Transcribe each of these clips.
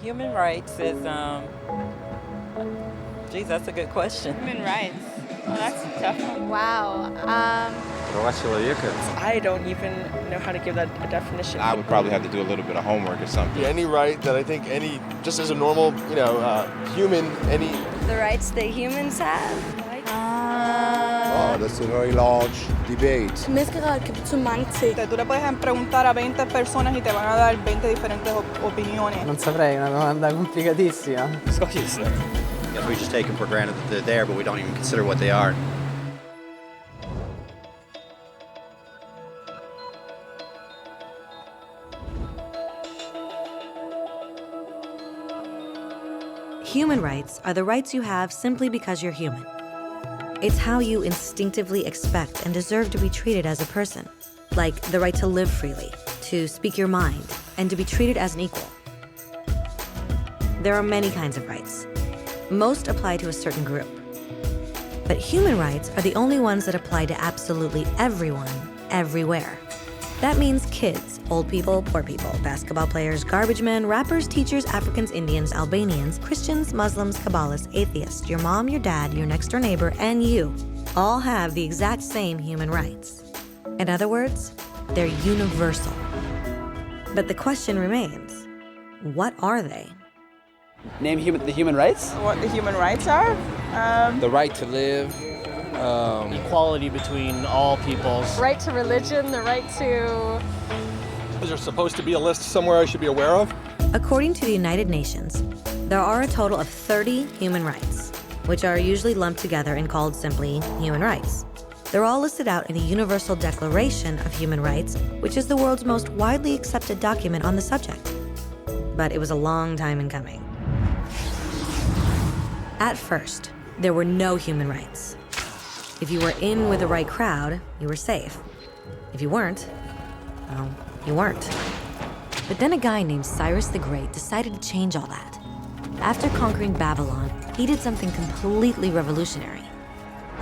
Human rights is, geez, that's a good question. Human rights. Well, that's a tough one. Wow. I don't even know how to give that a definition. I would probably have to do a little bit of homework or something. Any right that I think just as a normal, human, The rights that humans have. Oh, that's a very large debate. Menneskerettigheder kan betyde mange ting. Tú le puedes preguntar a 20 personas y te van a dar 20 diferentes opiniones. Non saprei, una domanda complicatissima. Yes, we just take them for granted that they're there, but we don't even consider what they are. Human rights are the rights you have simply because you're human. It's how you instinctively expect and deserve to be treated as a person, like the right to live freely, to speak your mind, and to be treated as an equal. There are many kinds of rights. Most apply to a certain group. But human rights are the only ones that apply to absolutely everyone, everywhere. That means kids, old people, poor people, basketball players, garbage men, rappers, teachers, Africans, Indians, Albanians, Christians, Muslims, Kabbalists, atheists, your mom, your dad, your next door neighbor, and you all have the exact same human rights. In other words, they're universal. But the question remains, what are they? Name the human rights? What the human rights are? The right to live. Equality between all peoples. Right to religion, the right to... Is there supposed to be a list somewhere I should be aware of? According to the United Nations, there are a total of 30 human rights, which are usually lumped together and called simply human rights. They're all listed out in the Universal Declaration of Human Rights, which is the world's most widely accepted document on the subject. But it was a long time in coming. At first, there were no human rights. If you were in with the right crowd, you were safe. If you weren't, well, you weren't. But then a guy named Cyrus the Great decided to change all that. After conquering Babylon, he did something completely revolutionary.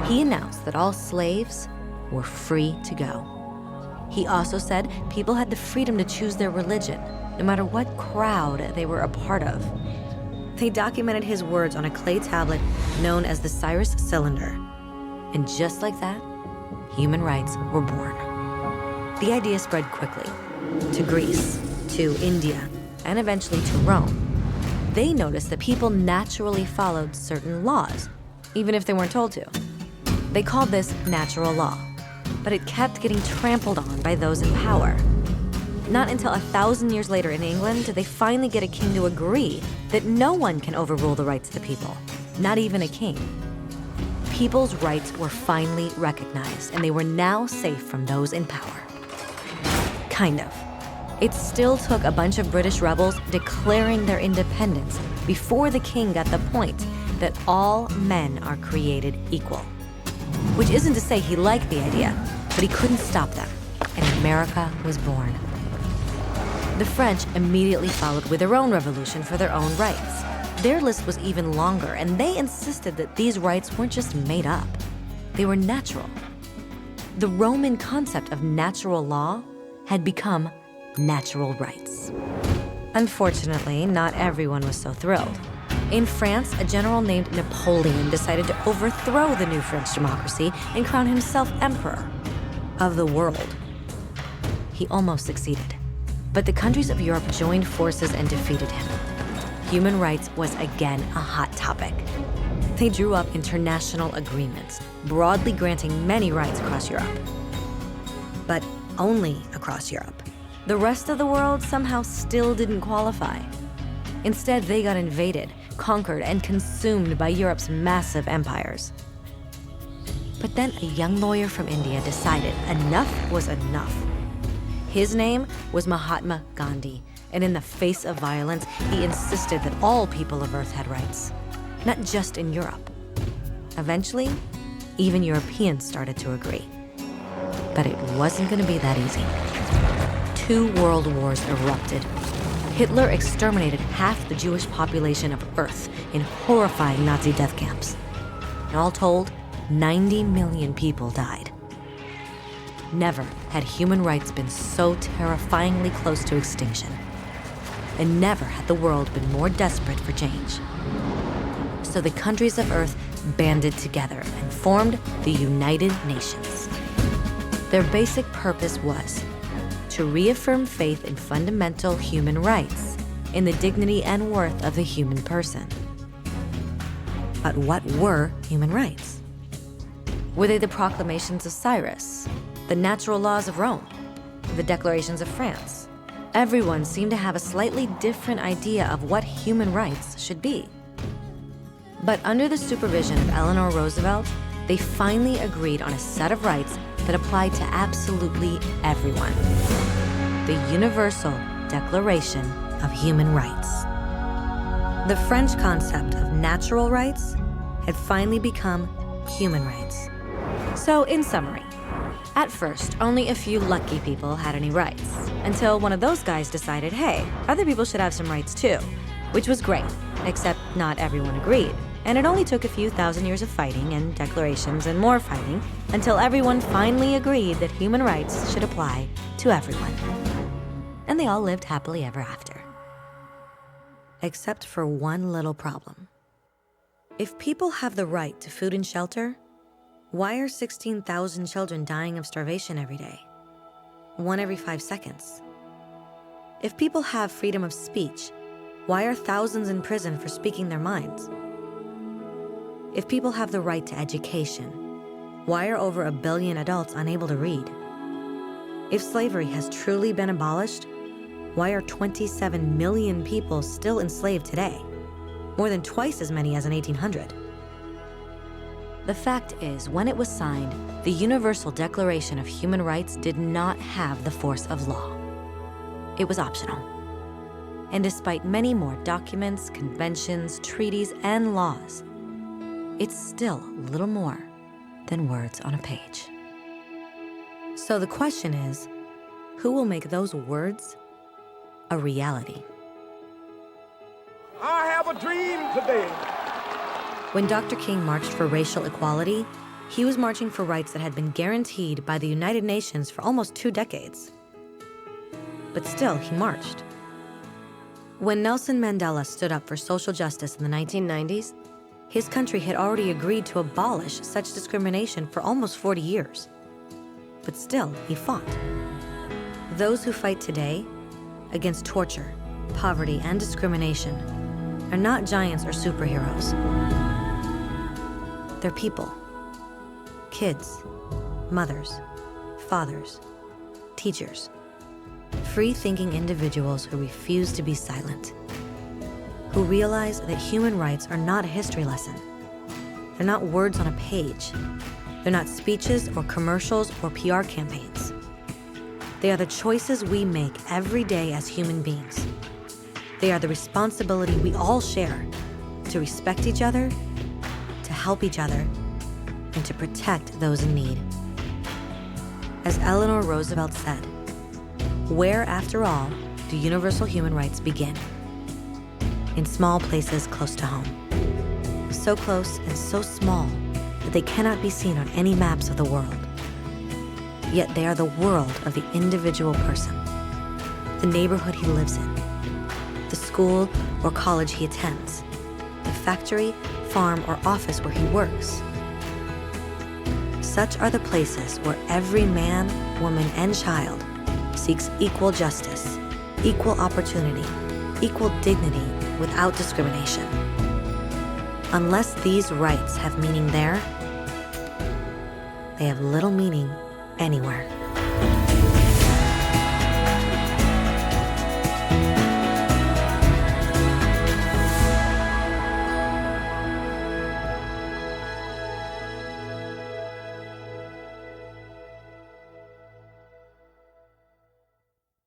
He announced that all slaves were free to go. He also said people had the freedom to choose their religion, no matter what crowd they were a part of. They documented his words on a clay tablet known as the Cyrus Cylinder. And just like that, human rights were born. The idea spread quickly to Greece, to India, and eventually to Rome. They noticed that people naturally followed certain laws, even if they weren't told to. They called this natural law, but it kept getting trampled on by those in power. Not until 1,000 years later in England did they finally get a king to agree that no one can overrule the rights of the people, not even a king. People's rights were finally recognized, and they were now safe from those in power. Kind of. It still took a bunch of British rebels declaring their independence before the king got the point that all men are created equal. Which isn't to say he liked the idea, but he couldn't stop them, and America was born. The French immediately followed with their own revolution for their own rights. Their list was even longer, and they insisted that these rights weren't just made up. They were natural. The Roman concept of natural law had become natural rights. Unfortunately, not everyone was so thrilled. In France, a general named Napoleon decided to overthrow the new French democracy and crown himself emperor of the world. He almost succeeded, but the countries of Europe joined forces and defeated him. Human rights was again a hot topic. They drew up international agreements, broadly granting many rights across Europe. But only across Europe. The rest of the world somehow still didn't qualify. Instead, they got invaded, conquered, and consumed by Europe's massive empires. But then a young lawyer from India decided enough was enough. His name was Mahatma Gandhi, and in the face of violence, he insisted that all people of Earth had rights, not just in Europe. Eventually, even Europeans started to agree. But it wasn't going to be that easy. 2 world wars erupted. Hitler exterminated half the Jewish population of Earth in horrifying Nazi death camps. And all told, 90 million people died. Never had human rights been so terrifyingly close to extinction. and never had the world been more desperate for change. So the countries of Earth banded together and formed the United Nations. Their basic purpose was to reaffirm faith in fundamental human rights, in the dignity and worth of the human person. But what were human rights? Were they the proclamations of Cyrus, the natural laws of Rome, the declarations of France? Everyone seemed to have a slightly different idea of what human rights should be. But under the supervision of Eleanor Roosevelt, they finally agreed on a set of rights that applied to absolutely everyone. The Universal Declaration of Human Rights. The French concept of natural rights had finally become human rights. So in summary, at first, only a few lucky people had any rights, until one of those guys decided, hey, other people should have some rights too, which was great, except not everyone agreed. And it only took a few thousand years of fighting and declarations and more fighting until everyone finally agreed that human rights should apply to everyone. And they all lived happily ever after. Except for one little problem. If people have the right to food and shelter, why are 16,000 children dying of starvation every day? 1 every 5 seconds. If people have freedom of speech, why are thousands in prison for speaking their minds? If people have the right to education, why are over 1 billion adults unable to read? If slavery has truly been abolished, why are 27 million people still enslaved today? More than twice as many as in 1800. The fact is, when it was signed, the Universal Declaration of Human Rights did not have the force of law. It was optional. And despite many more documents, conventions, treaties, and laws, it's still little more than words on a page. So the question is, who will make those words a reality? I have a dream today. When Dr. King marched for racial equality, he was marching for rights that had been guaranteed by the United Nations for almost 2 decades. But still, he marched. When Nelson Mandela stood up for social justice in the 1990s, his country had already agreed to abolish such discrimination for almost 40 years. But still, he fought. Those who fight today against torture, poverty, and discrimination are not giants or superheroes. They're people. Kids, mothers, fathers, teachers. Free-thinking individuals who refuse to be silent. Who realize that human rights are not a history lesson. They're not words on a page. They're not speeches or commercials or PR campaigns. They are the choices we make every day as human beings. They are the responsibility we all share to respect each other, to help each other, and to protect those in need. As Eleanor Roosevelt said, where, after all, do universal human rights begin? In small places close to home. So close and so small that they cannot be seen on any maps of the world. Yet they are the world of the individual person, the neighborhood he lives in, the school or college he attends, the factory, farm, or office where he works. Such are the places where every man, woman, and child seeks equal justice, equal opportunity, equal dignity without discrimination. Unless these rights have meaning there, they have little meaning anywhere.